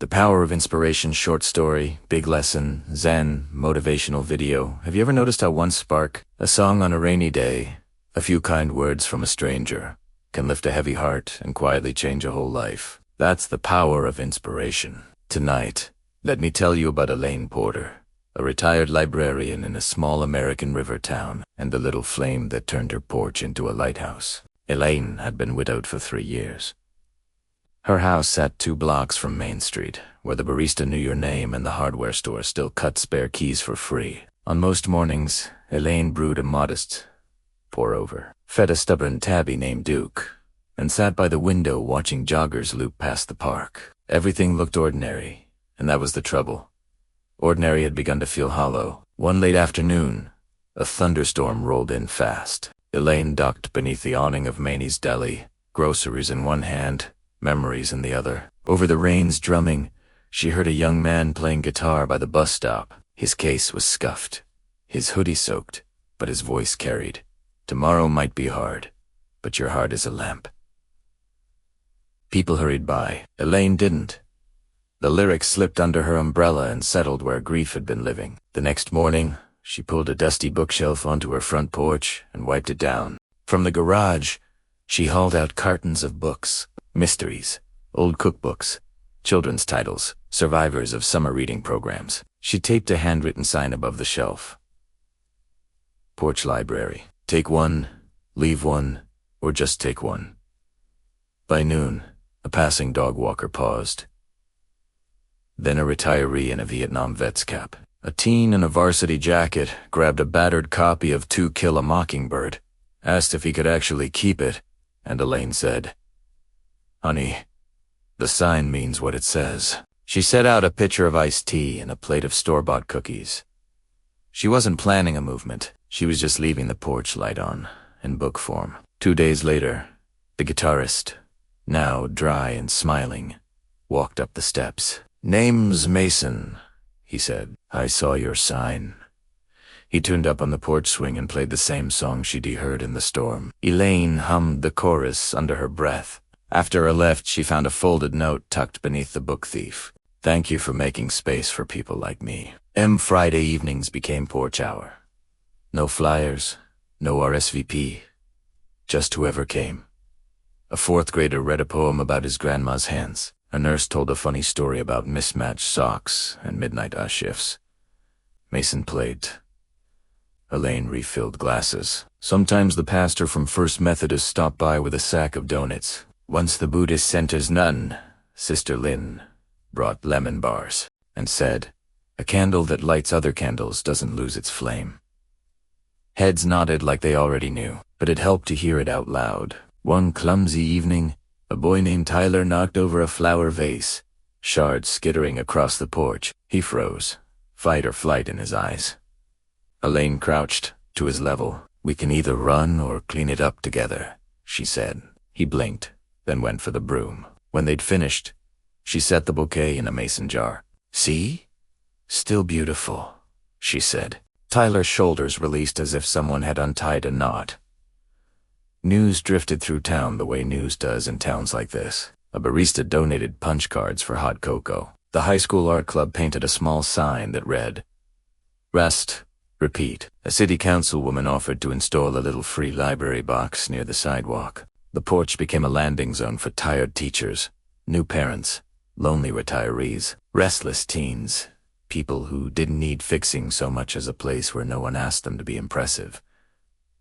The Power of Inspiration short story, big lesson, Zen Motivational video. Have you ever noticed how one spark, a song on a rainy day, a few kind words from a stranger, can lift a heavy heart and quietly change a whole life? That's the power of inspiration. Tonight, let me tell you about Elaine Porter, a retired librarian in a small American river town, and the little flame that turned her porch into a lighthouse. Elaine had been widowed for 3 years. Her house sat 2 blocks from Main Street, where the barista knew your name and the hardware store still cut spare keys for free. On most mornings, Elaine brewed a modest pour-over, fed a stubborn tabby named Duke, and sat by the window watching joggers loop past the park. Everything looked ordinary, and that was the trouble. Ordinary had begun to feel hollow. One late afternoon, a thunderstorm rolled in fast. Elaine docked beneath the awning of Maney's Deli, groceries in one hand, memories in the other. Over the rain's drumming, she heard a young man playing guitar by the bus stop. His case was scuffed, his hoodie soaked, but his voice carried. Tomorrow might be hard, but your heart is a lamp. People hurried by. Elaine didn't. The lyrics slipped under her umbrella and settled where grief had been living. The next morning, she pulled a dusty bookshelf onto her front porch and wiped it down. From the garage, she hauled out cartons of books, mysteries, old cookbooks, children's titles, survivors of summer reading programs. She taped a handwritten sign above the shelf. Porch Library. Take one, leave one, or just take one. By noon, a passing dog walker paused. Then a retiree in a Vietnam vet's cap. A teen in a varsity jacket grabbed a battered copy of To Kill a Mockingbird, asked if he could actually keep it, and Elaine said, "Honey, the sign means what it says." She set out a pitcher of iced tea and a plate of store-bought cookies. She wasn't planning a movement. She was just leaving the porch light on, in book form. 2 days later, the guitarist, now dry and smiling, walked up the steps. "Name's Mason," he said. "I saw your sign." He tuned up on the porch swing and played the same song she'd heard in the storm. Elaine hummed the chorus under her breath. After her left, she found a folded note tucked beneath the book thief. "Thank you for making space for people like me." Friday evenings became porch hour. No flyers, no RSVP, just whoever came. A 4th grader read a poem about his grandma's hands. A nurse told a funny story about mismatched socks and midnight shifts. Mason played. Elaine refilled glasses. Sometimes the pastor from First Methodist stopped by with a sack of donuts. Once the Buddhist center's nun, Sister Lynn, brought lemon bars and said, "A candle that lights other candles doesn't lose its flame." Heads nodded like they already knew, but it helped to hear it out loud. One clumsy evening, a boy named Tyler knocked over a flower vase, shards skittering across the porch. He froze, fight or flight in his eyes. Elaine crouched to his level. "We can either run or clean it up together," she said. He blinked, then went for the broom. When they'd finished, she set the bouquet in a mason jar. "See? Still beautiful," she said. Tyler's shoulders released as if someone had untied a knot. News drifted through town the way news does in towns like this. A barista donated punch cards for hot cocoa. The high school art club painted a small sign that read, "Rest, repeat." A city councilwoman offered to install a little free library box near the sidewalk. The porch became a landing zone for tired teachers, new parents, lonely retirees, restless teens, people who didn't need fixing so much as a place where no one asked them to be impressive.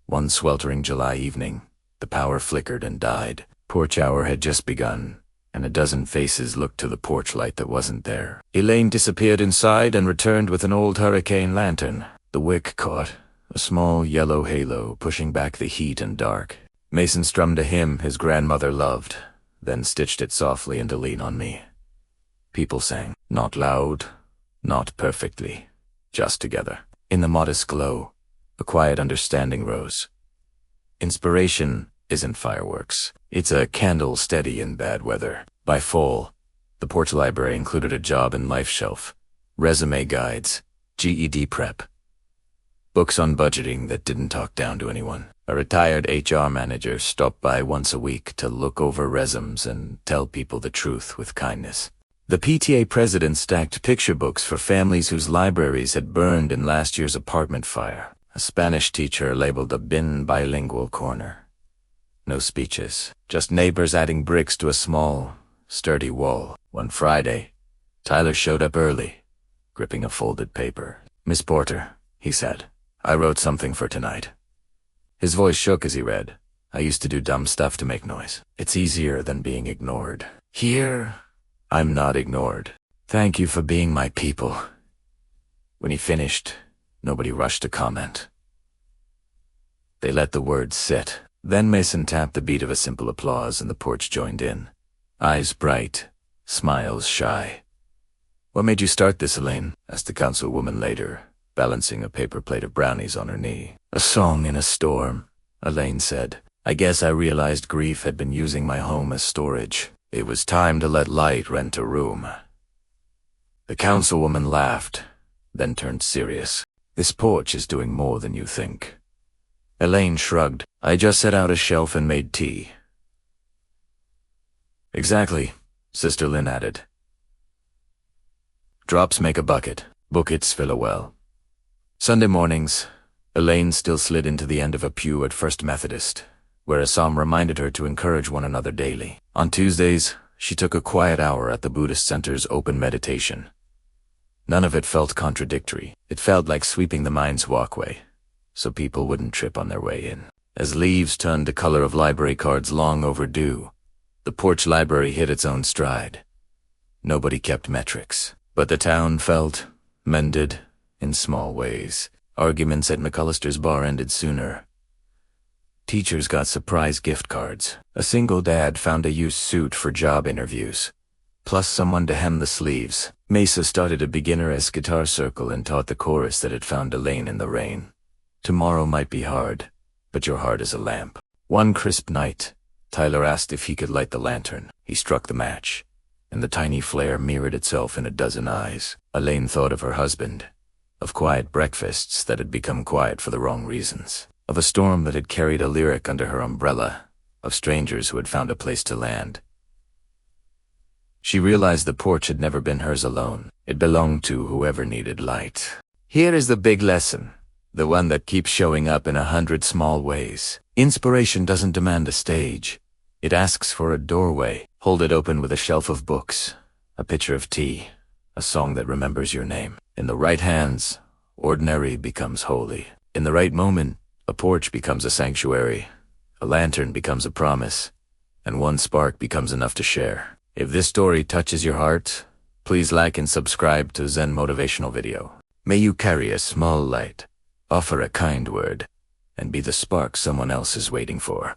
One sweltering July evening, the power flickered and died. Porch hour had just begun, and a dozen faces looked to the porch light that wasn't there. Elaine disappeared inside and returned with an old hurricane lantern. The wick caught, a small yellow halo pushing back the heat and dark. Mason strummed a hymn his grandmother loved, then stitched it softly into Lean on Me. People sang, not loud, not perfectly, just together. In the modest glow, a quiet understanding rose. Inspiration isn't fireworks. It's a candle steady in bad weather. By fall, the Porch Library included a job and life shelf, resume guides, GED prep, books on budgeting that didn't talk down to anyone. A retired HR manager stopped by once a week to look over resumes and tell people the truth with kindness. The PTA president stacked picture books for families whose libraries had burned in last year's apartment fire. A Spanish teacher labeled a bin bilingual corner. No speeches, just neighbors adding bricks to a small, sturdy wall. One Friday, Tyler showed up early, gripping a folded paper. "Miss Porter," he said, "I wrote something for tonight." His voice shook as he read. "I used to do dumb stuff to make noise. It's easier than being ignored. Here, I'm not ignored. Thank you for being my people." When he finished, nobody rushed to comment. They let the words sit. Then Mason tapped the beat of a simple applause and the porch joined in. Eyes bright, smiles shy. "What made you start this, Elaine?" asked the councilwoman later, balancing a paper plate of brownies on her knee. "A song in a storm," Elaine said. "I guess I realized grief had been using my home as storage. It was time to let light rent a room." The councilwoman laughed, then turned serious. "This porch is doing more than you think." Elaine shrugged. "I just set out a shelf and made tea." "Exactly," Sister Lynn added. "Drops make a bucket, buckets fill a well." Sunday mornings, Elaine still slid into the end of a pew at First Methodist, where a psalm reminded her to encourage one another daily. On Tuesdays, she took a quiet hour at the Buddhist Center's open meditation. None of it felt contradictory. It felt like sweeping the mind's walkway, so people wouldn't trip on their way in. As leaves turned the color of library cards long overdue, the Porch Library hit its own stride. Nobody kept metrics, but the town felt mended in small ways. Arguments at McAllister's bar ended sooner. Teachers got surprise gift cards. A single dad found a used suit for job interviews, plus someone to hem the sleeves. Mesa started a beginner-esque guitar circle and taught the chorus that had found Elaine in the rain. Tomorrow might be hard, but your heart is a lamp. One crisp night, Tyler asked if he could light the lantern. He struck the match, and the tiny flare mirrored itself in a dozen eyes. Elaine thought of her husband, of quiet breakfasts that had become quiet for the wrong reasons, of a storm that had carried a lyric under her umbrella, of strangers who had found a place to land. She realized the porch had never been hers alone. It belonged to whoever needed light. Here is the big lesson. The one that keeps showing up in 100 small ways. Inspiration doesn't demand a stage. It asks for a doorway. Hold it open with a shelf of books, a pitcher of tea, a song that remembers your name. In the right hands, ordinary becomes holy. In the right moment, a porch becomes a sanctuary, a lantern becomes a promise, and one spark becomes enough to share. If this story touches your heart, please like and subscribe to Zen Motivational Video. May you carry a small light, offer a kind word, and be the spark someone else is waiting for.